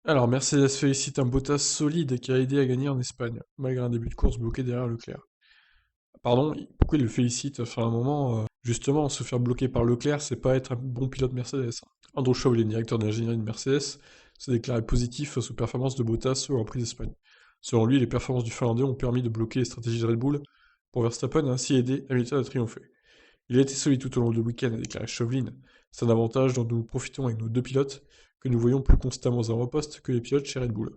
Alors, Mercedes félicite un Bottas solide qui a aidé à gagner en Espagne, malgré un début de course bloqué derrière Leclerc. Pardon, pourquoi il le félicite? Enfin, à un moment, justement, se faire bloquer par Leclerc, c'est pas être un bon pilote Mercedes. Andrew Schauble, directeur d'ingénierie de Mercedes, s'est déclaré positif face aux performances de Bottas au Grand Prix d'Espagne. Selon lui, les performances du Finlandais ont permis de bloquer les stratégies de Red Bull pour Verstappen et ainsi aider Hamilton à triompher. Il a été solide tout au long du week-end, a déclaré Chauvelin. C'est un avantage dont nous profitons avec nos deux pilotes, que nous voyons plus constamment aux avant-postes que les pilotes chez Red Bull.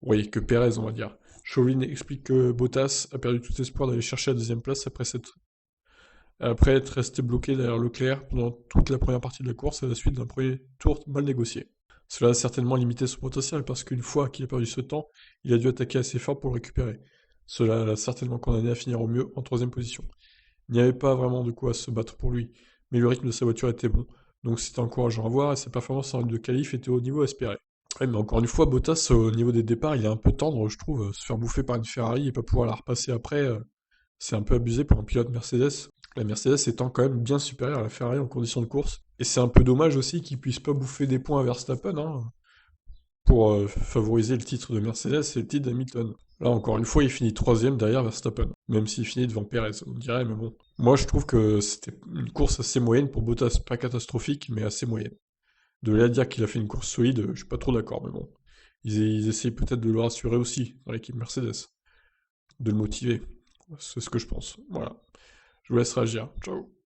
Oui, que Pérez, on va dire. Chauvelin explique que Bottas a perdu tout espoir d'aller chercher la deuxième place après être resté bloqué derrière Leclerc pendant toute la première partie de la course à la suite d'un premier tour mal négocié. Cela a certainement limité son potentiel parce qu'une fois qu'il a perdu ce temps, il a dû attaquer assez fort pour le récupérer. Cela l'a certainement condamné à finir au mieux en troisième position. Il n'y avait pas vraiment de quoi se battre pour lui, mais le rythme de sa voiture était bon, donc c'était encourageant à voir et ses performances en ligne de qualif étaient au niveau espéré. Ouais, mais encore une fois, Bottas, au niveau des départs, il est un peu tendre, je trouve. Se faire bouffer par une Ferrari et pas pouvoir la repasser après, c'est un peu abusé pour un pilote Mercedes. La Mercedes étant quand même bien supérieure à la Ferrari en conditions de course. Et c'est un peu dommage aussi qu'il puisse pas bouffer des points à Verstappen, hein, pour favoriser le titre de Mercedes et le titre d'Hamilton. Là, encore une fois, il finit troisième derrière Verstappen, même s'il finit devant Perez, on dirait, mais bon. Moi, je trouve que c'était une course assez moyenne pour Bottas, pas catastrophique, mais assez moyenne. De là à dire qu'il a fait une course solide, je suis pas trop d'accord, mais bon. Ils essayent peut-être de le rassurer aussi, dans l'équipe Mercedes, de le motiver. C'est ce que je pense. Voilà. Je vous laisse réagir. Ciao.